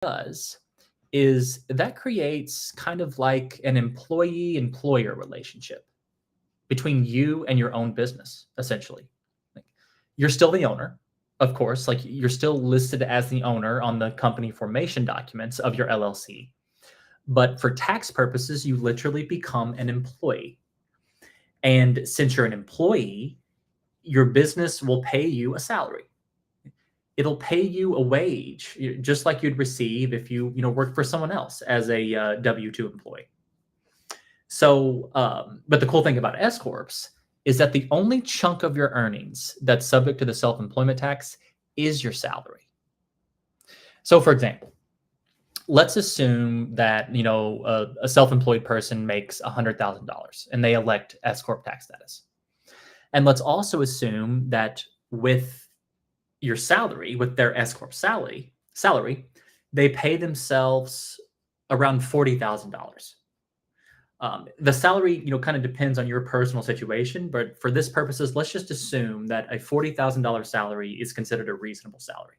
does is that creates kind of like an employee-employer relationship between you and your own business, essentially. Like, you're still the owner, of course, like you're still listed as the owner on the company formation documents of your LLC. But for tax purposes, you literally become an employee. And since you're an employee, your business will pay you a salary. It'll pay you a wage, just like you'd receive if you work for someone else as a W-2 employee. So, but the cool thing about S corps is that the only chunk of your earnings that's subject to the self-employment tax is your salary. So, for example, let's assume that a self-employed person makes $100,000 and they elect S corp tax status, and let's also assume that with your salary, with their S corp salary, they pay themselves around $40,000. The salary, kind of depends on your personal situation, but for this purposes, let's just assume that a $40,000 salary is considered a reasonable salary.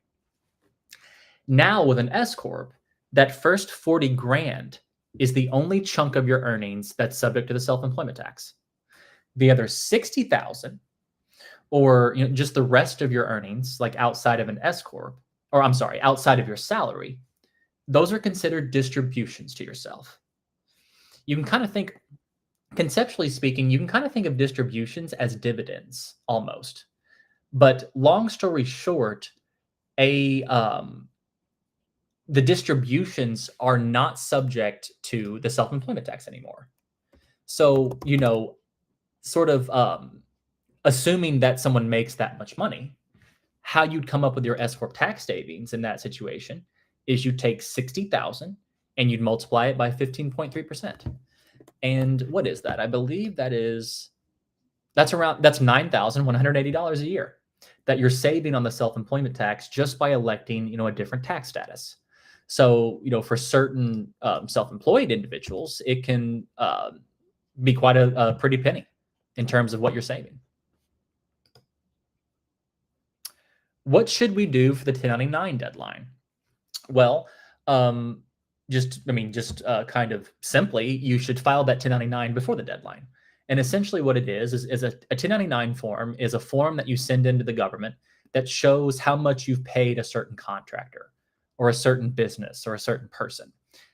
Now, with an S corp, that first 40 grand is the only chunk of your earnings that's subject to the self-employment tax. The other 60,000, or just the rest of your earnings, like outside of an S corp, or I'm sorry, outside of your salary, those are considered distributions to yourself. You can kind of think, conceptually speaking, you can kind of think of distributions as dividends almost. But long story short, the distributions are not subject to the self-employment tax anymore. So, sort of assuming that someone makes that much money, how you'd come up with your S corp tax savings in that situation is you take 60,000 and you'd multiply it by 15.3%. And what is that? I believe that's $9,180 a year that you're saving on the self-employment tax just by electing, a different tax status. So, for certain self-employed individuals, it can be quite a pretty penny in terms of what you're saving. What should we do for the 1099 deadline? Well, just kind of simply, you should file that 1099 before the deadline. And essentially what it is a 1099 form is a form that you send into the government that shows how much you've paid a certain contractor or a certain business or a certain person.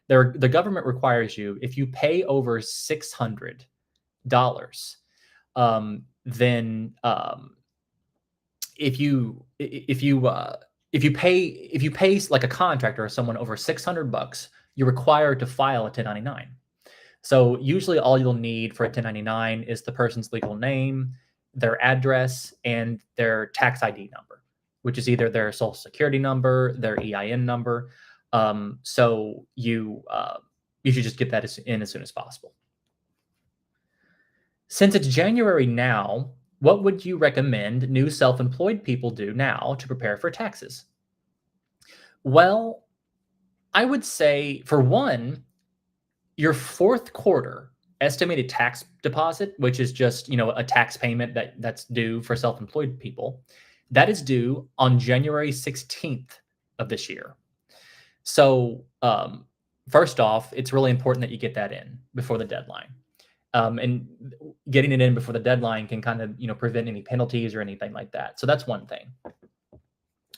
The government requires you, if you pay over $600, then if you pay like a contractor or someone over $600, you're required to file a 1099. So usually all you'll need for a 1099 is the person's legal name, their address, and their tax ID number, which is either their social security number, their EIN number. So you should just get that in as soon as possible. Since it's January now, what would you recommend new self-employed people do now to prepare for taxes? Well, I would say, for one, your fourth quarter estimated tax deposit, which is just a tax payment that's due for self-employed people, that is due on January 16th of this year. So first off, it's really important that you get that in before the deadline. And getting it in before the deadline can kind of prevent any penalties or anything like that. So that's one thing.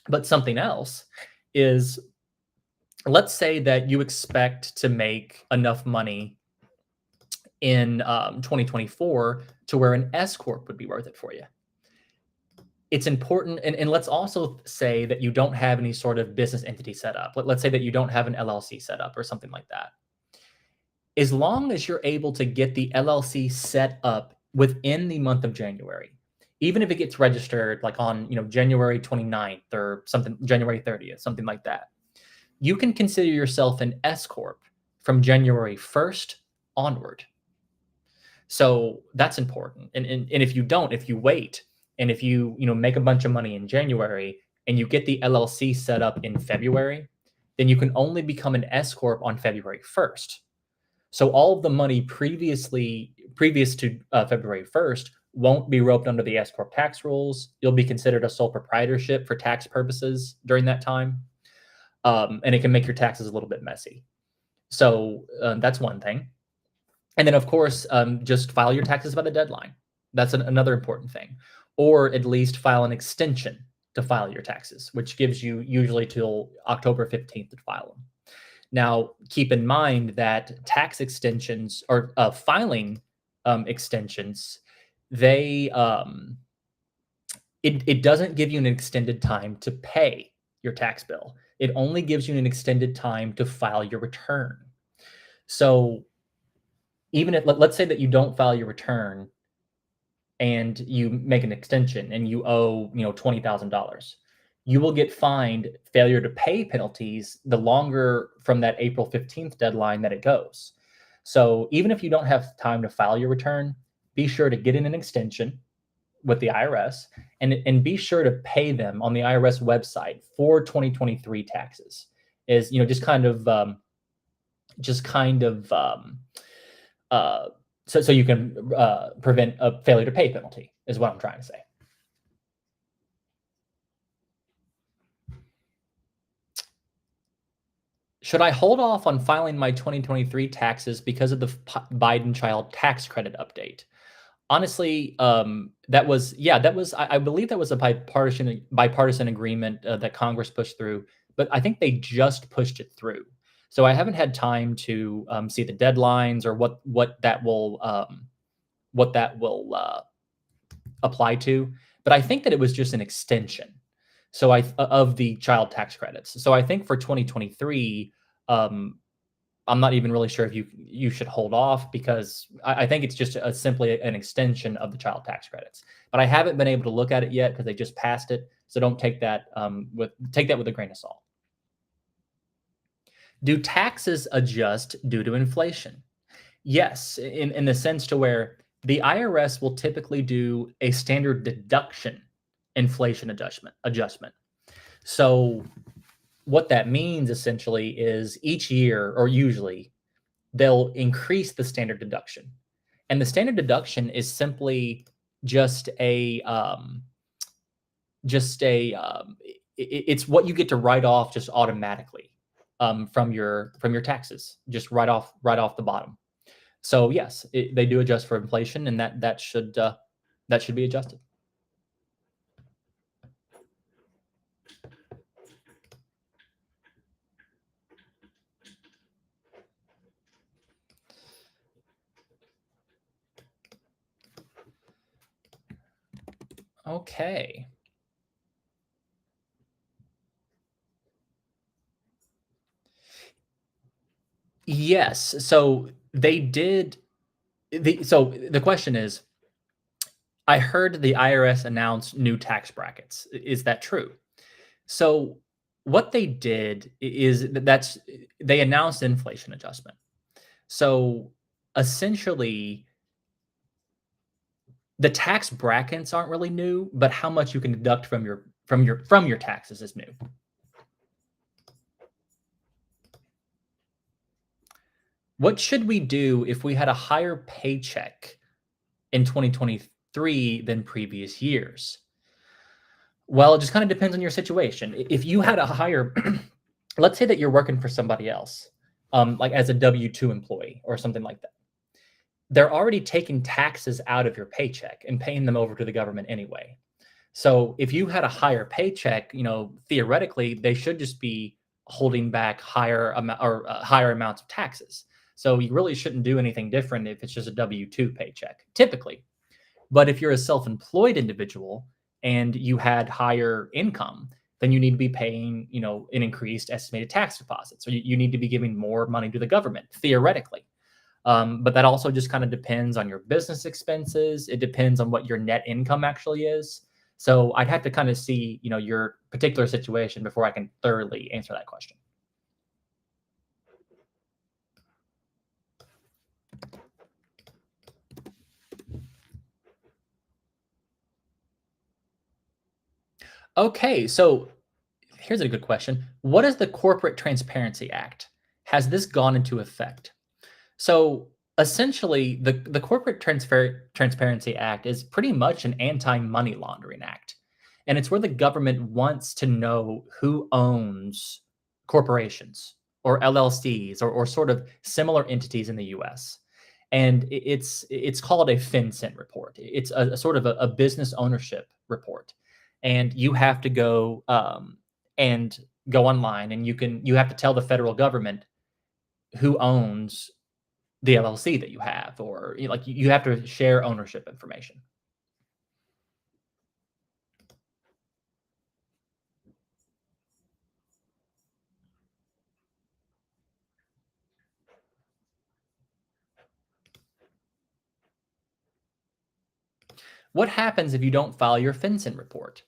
But something else is, let's say that you expect to make enough money in 2024 to where an S corp would be worth it for you. It's important, and let's also say that you don't have any sort of business entity set up. Let's say that you don't have an LLC set up or something like that. As long as you're able to get the LLC set up within the month of January, even if it gets registered like on January 29th or something, January 30th, something like that, you can consider yourself an S corp from January 1st onward. So that's important. And if you wait, and if you make a bunch of money in January and you get the LLC set up in February, then you can only become an S corp on February 1st. So all of the money previous to February 1st won't be roped under the S corp tax rules. You'll be considered a sole proprietorship for tax purposes during that time. and it can make your taxes a little bit messy. So that's one thing. And then, of course, just file your taxes by the deadline. That's another important thing. Or at least file an extension to file your taxes, which gives you usually till October 15th to file them. Now, keep in mind that tax extensions or filing extensions, they it doesn't give you an extended time to pay your tax bill. It only gives you an extended time to file your return. So even if let's say that you don't file your return and you make an extension and you owe, $20,000, you will get fined failure to pay penalties the longer from that April 15th deadline that it goes. So even if you don't have time to file your return, be sure to get in an extension with the IRS and be sure to pay them on the IRS website for 2023 taxes. Is so you can prevent a failure to pay penalty is what I'm trying to say. Should I hold off on filing my 2023 taxes because of the Biden child tax credit update? Honestly, I believe that was a bipartisan agreement that Congress pushed through, but I think they just pushed it through. So I haven't had time to see the deadlines or what that will apply to. But I think that it was just an extension. So of the child tax credits. So I think for 2023, I'm not even really sure if you should hold off because I think it's just simply an extension of the child tax credits. But I haven't been able to look at it yet because they just passed it. So don't take that with a grain of salt. Do taxes adjust due to inflation? Yes, in the sense to where the IRS will typically do a standard deduction inflation adjustment. So what that means essentially is each year, or usually, they'll increase the standard deduction. And the standard deduction is simply just it's what you get to write off just automatically from your taxes, just right off the bottom. So yes, they do adjust for inflation, and that should be adjusted. Okay. Yes. So they did. So the question is, I heard the IRS announce new tax brackets. Is that true? So what they did is they announced inflation adjustment. So essentially, the tax brackets aren't really new, but how much you can deduct from your taxes is new. What should we do if we had a higher paycheck in 2023 than previous years? Well, it just kind of depends on your situation. If you had a higher, let's say that you're working for somebody else, like as a W-2 employee or something like that. They're already taking taxes out of your paycheck and paying them over to the government anyway. So if you had a higher paycheck, theoretically, they should just be holding back higher amounts of taxes. So you really shouldn't do anything different if it's just a W-2 paycheck, typically. But if you're a self-employed individual and you had higher income, then you need to be paying, an increased estimated tax deposit. So you need to be giving more money to the government, theoretically. But that also just kind of depends on your business expenses. It depends on what your net income actually is. So I'd have to kind of see, your particular situation before I can thoroughly answer that question. Okay, so here's a good question. What is the Corporate Transparency Act? Has this gone into effect? So essentially, the Corporate Transparency Act is pretty much an anti-money laundering act. And it's where the government wants to know who owns corporations or LLCs or sort of similar entities in the US. And it's called a FinCEN report. It's a sort of a business ownership report. And you have to go and go online, and you have to tell the federal government who owns the LLC that you have, or like you have to share ownership information. What happens if you don't file your FinCEN report?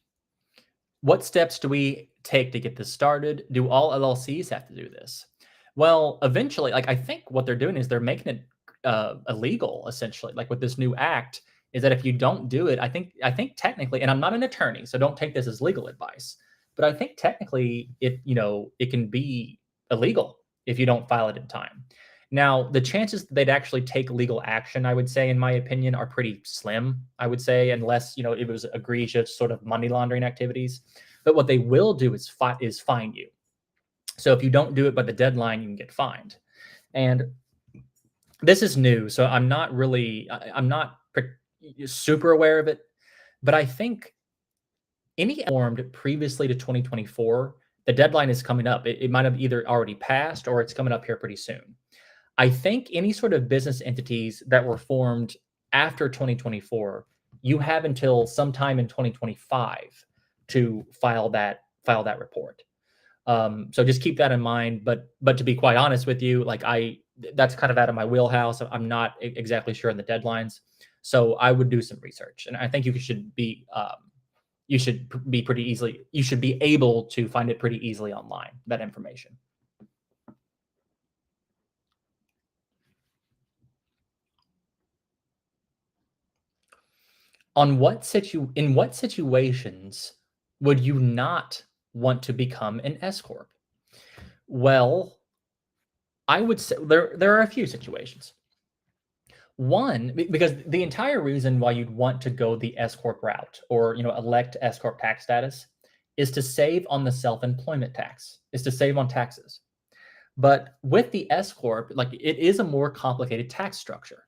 What steps do we take to get this started? Do all LLCs have to do this? Well, eventually, like I think what they're doing is they're making it illegal, essentially. Like with this new act, is that if you don't do it, I think technically, and I'm not an attorney, so don't take this as legal advice, but I think technically, it can be illegal if you don't file it in time. Now, the chances that they'd actually take legal action, I would say, in my opinion, are pretty slim, I would say, unless, it was egregious sort of money laundering activities. But what they will do is fine you. So if you don't do it by the deadline, you can get fined. And this is new, so I'm not super aware of it, but I think any formed previously to 2024, the deadline is coming up. It might have either already passed or it's coming up here pretty soon. I think any sort of business entities that were formed after 2024, you have until sometime in 2025 to file that report. So just keep that in mind. But to be quite honest with you, like that's kind of out of my wheelhouse. I'm not exactly sure on the deadlines, so I would do some research, and I think you should be pretty easily. You should be able to find it pretty easily online, that information. In what situations would you not want to become an S corp? Well, I would say there are a few situations. One, because the entire reason why you'd want to go the S corp route, or elect S corp tax status, is to save on the self-employment tax, is to save on taxes. But with the S corp, like it is a more complicated tax structure.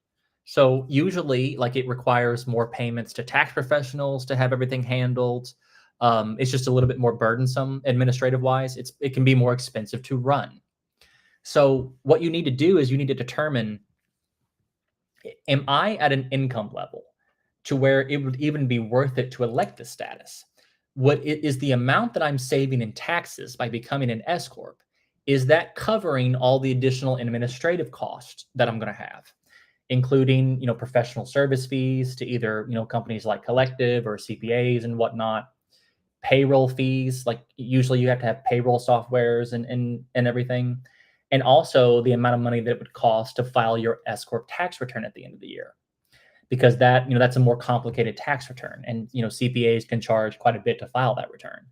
So usually, like it requires more payments to tax professionals to have everything handled. It's just a little bit more burdensome administrative wise. It can be more expensive to run. So what you need to do is you need to determine, am I at an income level to where it would even be worth it to elect this status? What it is the amount that I'm saving in taxes by becoming an S corp, is that covering all the additional administrative costs that I'm going to have, including professional service fees to either companies like Collective or CPAs and whatnot, payroll fees, like usually you have to have payroll softwares and everything, and also the amount of money that it would cost to file your S corp tax return at the end of the year, because that's a more complicated tax return, and CPAs can charge quite a bit to file that return.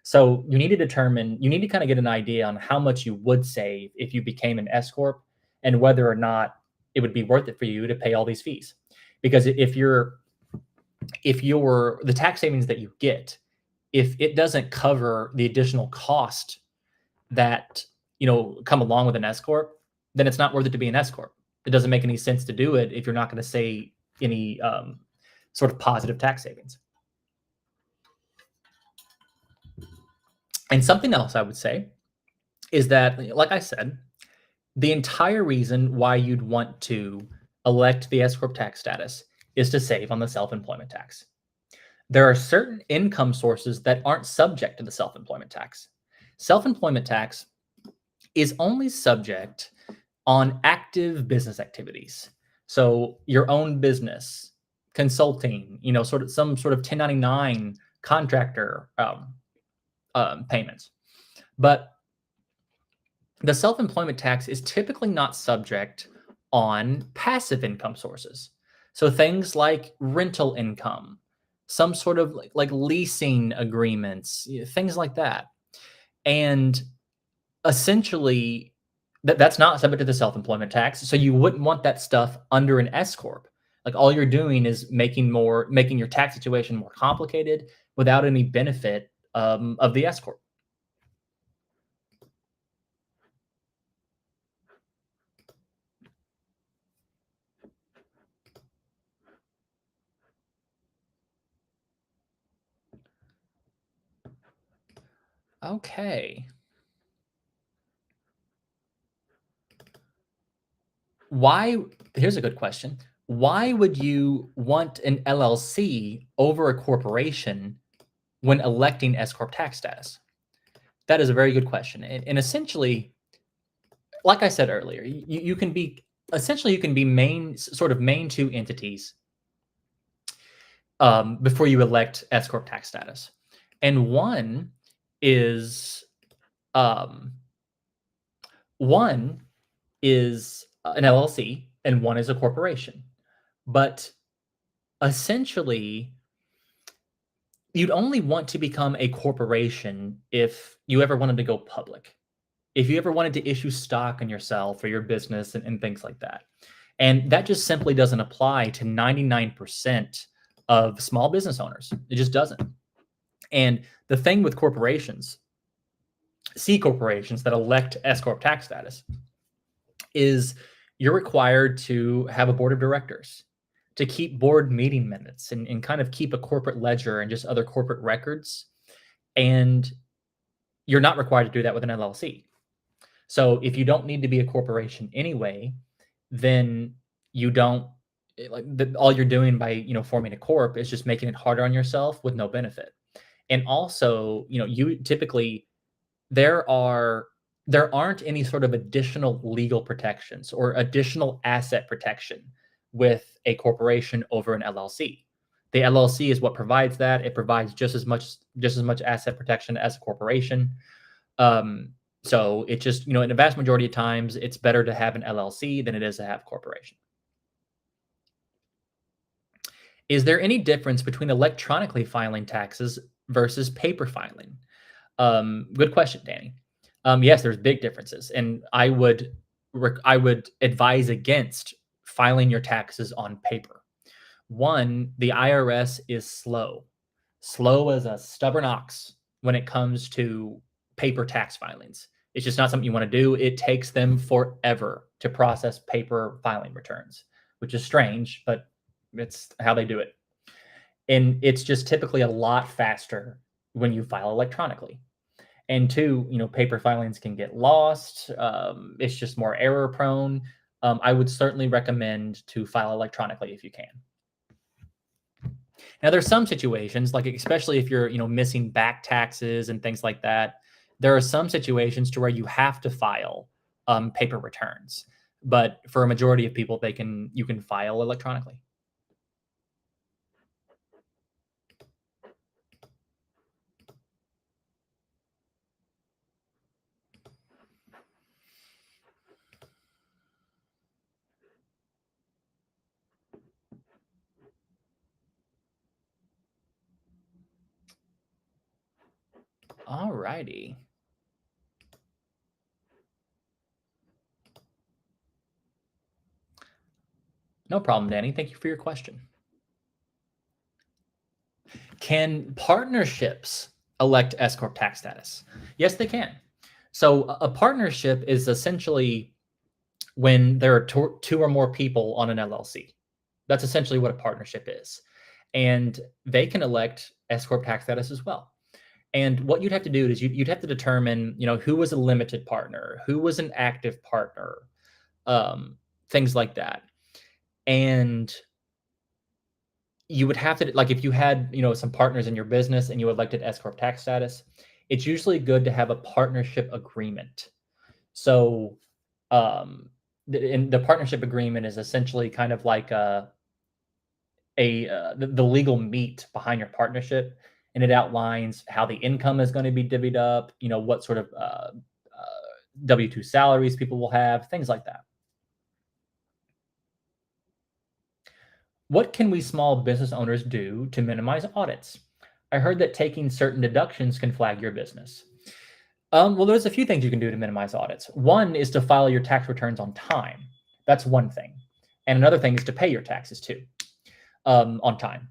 So you need to kind of get an idea on how much you would save if you became an S corp, and whether or not it would be worth it for you to pay all these fees. Because if the tax savings that you get, if it doesn't cover the additional cost that come along with an S corp, then it's not worth it to be an S corp. It doesn't make any sense to do it if you're not going to say any sort of positive tax savings. And something else I would say is that, like I said, the entire reason why you'd want to elect the S corp tax status is to save on the self-employment tax. There are certain income sources that aren't subject to the self-employment tax. Self-employment tax is only subject on active business activities. So your own business, consulting, some sort of 1099 contractor payments. But the self-employment tax is typically not subject on passive income sources. So things like rental income, some sort of like leasing agreements, things like that. And essentially, that's not subject to the self-employment tax. So you wouldn't want that stuff under an S corp. Like all you're doing is making your tax situation more complicated without any benefit of the S corp. Okay. Why? Here's a good question. Why would you want an LLC over a corporation when electing S corp tax status? That is a very good question. And essentially, like I said earlier, you can be essentially you can be sort of main two entities before you elect S corp tax status, and is um, one is an LLC and one is a corporation. But essentially, you'd only want to become a corporation if you ever wanted to go public. If you ever wanted to issue stock in yourself or your business and things like that. And that just simply doesn't apply to 99% of small business owners. It just doesn't. And the thing with corporations, C corporations that elect S corp tax status, is you're required to have a board of directors, to keep board meeting minutes and kind of keep a corporate ledger and just other corporate records. And you're not required to do that with an LLC. So if you don't need to be a corporation anyway, then you don't all you're doing by forming a corp is just making it harder on yourself with no benefit. And also, you typically there are there aren't any sort of additional legal protections or additional asset protection with a corporation over an LLC. The LLC is what provides that. It provides just as much asset protection as a corporation. So it just, in a vast majority of times, it's better to have an LLC than it is to have a corporation. Is there any difference between electronically filing taxes versus paper filing? Good question, Danny. Yes, there's big differences, and I would advise against filing your taxes on paper. One, the IRS is slow as a stubborn ox when it comes to paper tax filings. It's just not something you want to do. It takes them forever to process paper filing returns, which is strange, but it's how they do it. And it's just typically a lot faster when you file electronically. And two, paper filings can get lost. It's just more error prone. I would certainly recommend to file electronically if you can. Now, there's some situations, like especially if you're, missing back taxes and things like that. There are some situations to where you have to file paper returns, but for a majority of people, you can file electronically. All righty. No problem, Danny. Thank you for your question. Can partnerships elect S corp tax status? Yes, they can. So a partnership is essentially when there are two or more people on an LLC. That's essentially what a partnership is. And they can elect S corp tax status as well. And what you'd have to do is you'd have to determine, who was a limited partner, who was an active partner, things like that. And you would have to, like, if you had, some partners in your business and you elected S corp tax status, it's usually good to have a partnership agreement. So, the partnership agreement is essentially kind of like the legal meat behind your partnership, and it outlines how the income is going to be divvied up. What sort of W-2 salaries people will have, things like that. What can we small business owners do to minimize audits? I heard that taking certain deductions can flag your business. Well, there's a few things you can do to minimize audits. One is to file your tax returns on time. That's one thing. And another thing is to pay your taxes too, on time.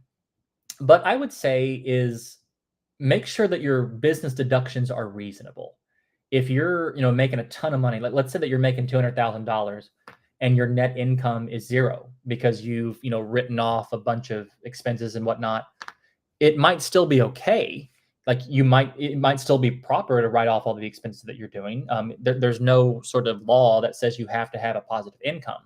But I would say is make sure that your business deductions are reasonable. If you're, making a ton of money, let's say that you're making $200,000 and your net income is zero because you've, written off a bunch of expenses and whatnot, it might still be okay like it might still be proper to write off all the expenses that you're doing. There's no sort of law that says you have to have a positive income.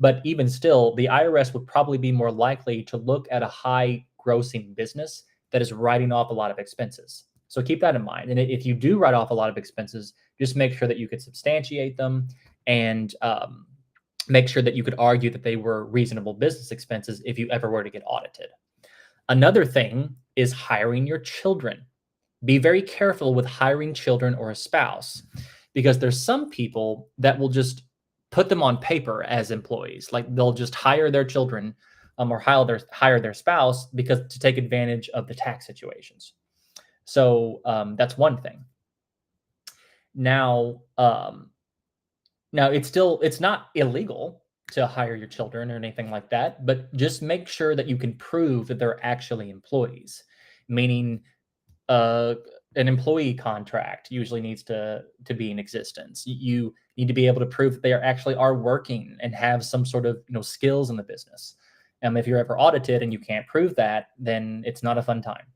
But even still, the IRS would probably be more likely to look at a high grossing business that is writing off a lot of expenses. So keep that in mind. And if you do write off a lot of expenses, just make sure that you could substantiate them and make sure that you could argue that they were reasonable business expenses if you ever were to get audited. Another thing is hiring your children. Be very careful with hiring children or a spouse because there's some people that will just put them on paper as employees. Like they'll just hire their children or hire their spouse because to take advantage of the tax situations. So that's one thing. Now, now it's not illegal to hire your children or anything like that, but just make sure that you can prove that they're actually employees, meaning uh, an employee contract usually needs to be in existence. You need to be able to prove that they actually are working and have some sort of skills in the business. If you're ever audited and you can't prove that, then it's not a fun time.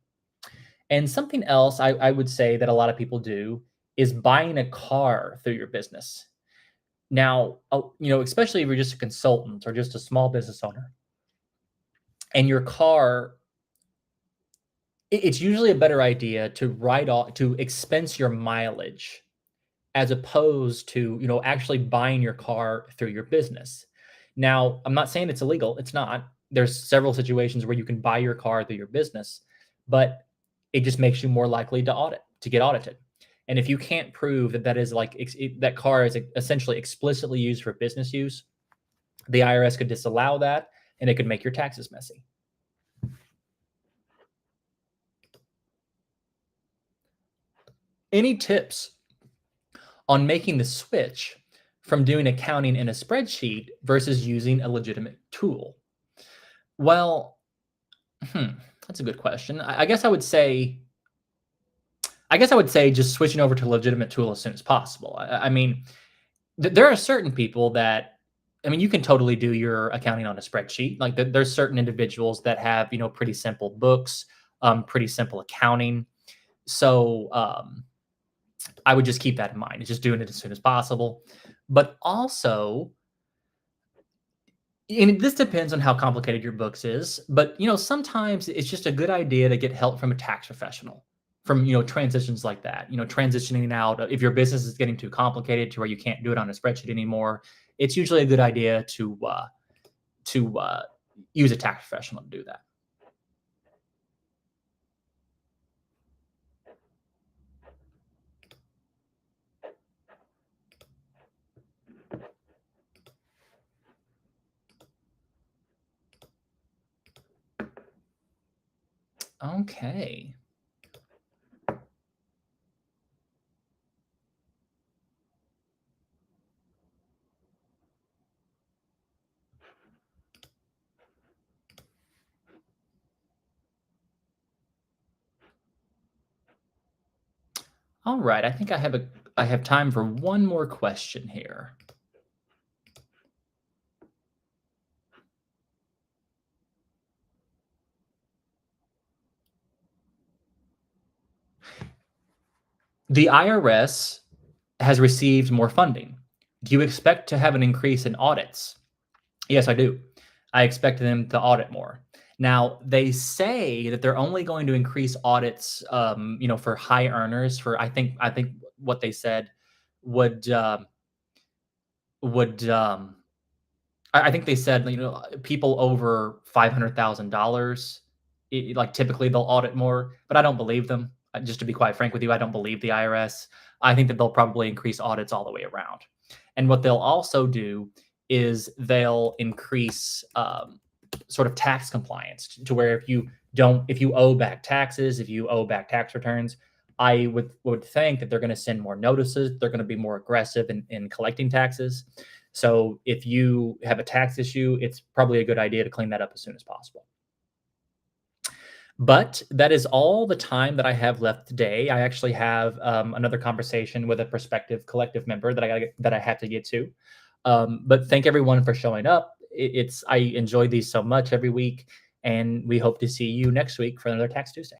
And something else I would say that a lot of people do is buying a car through your business. Now, especially if you're just a consultant or just a small business owner, and your car, it's usually a better idea to expense your mileage as opposed to, actually buying your car through your business. Now, I'm not saying it's illegal. It's not. There's several situations where you can buy your car through your business, but it just makes you more likely to get audited. And if you can't prove that that car is essentially explicitly used for business use, the IRS could disallow that and it could make your taxes messy. Any tips on making the switch from doing accounting in a spreadsheet versus using a legitimate tool? Well, that's a good question. I guess I would say just switching over to a legitimate tool as soon as possible. I mean, there are certain people that, you can totally do your accounting on a spreadsheet. Like there's certain individuals that have, pretty simple books, pretty simple accounting. So I would just keep that in mind. It's just doing it as soon as possible. But also, and this depends on how complicated your books is, but sometimes it's just a good idea to get help from a tax professional from transitions like that. Transitioning out if your business is getting too complicated to where you can't do it on a spreadsheet anymore. It's usually a good idea to use a tax professional to do that. Okay. All right. I think I have time for one more question here. The IRS has received more funding. Do you expect to have an increase in audits? Yes, I do. I expect them to audit more. Now, they say that they're only going to increase audits, for high earners. For I think what they said would would I think they said people over $500,000. Like typically they'll audit more, but I don't believe them. Just to be quite frank with you, I don't believe the IRS. I think that they'll probably increase audits all the way around. And what they'll also do is they'll increase sort of tax compliance to where if you owe back taxes, if you owe back tax returns, I would think that they're going to send more notices. They're going to be more aggressive in collecting taxes. So if you have a tax issue, it's probably a good idea to clean that up as soon as possible. But that is all the time that I have left today. I actually have another conversation with a prospective collective member that I have to get to. But thank everyone for showing up. I enjoy these so much every week, and we hope to see you next week for another Tax Tuesday.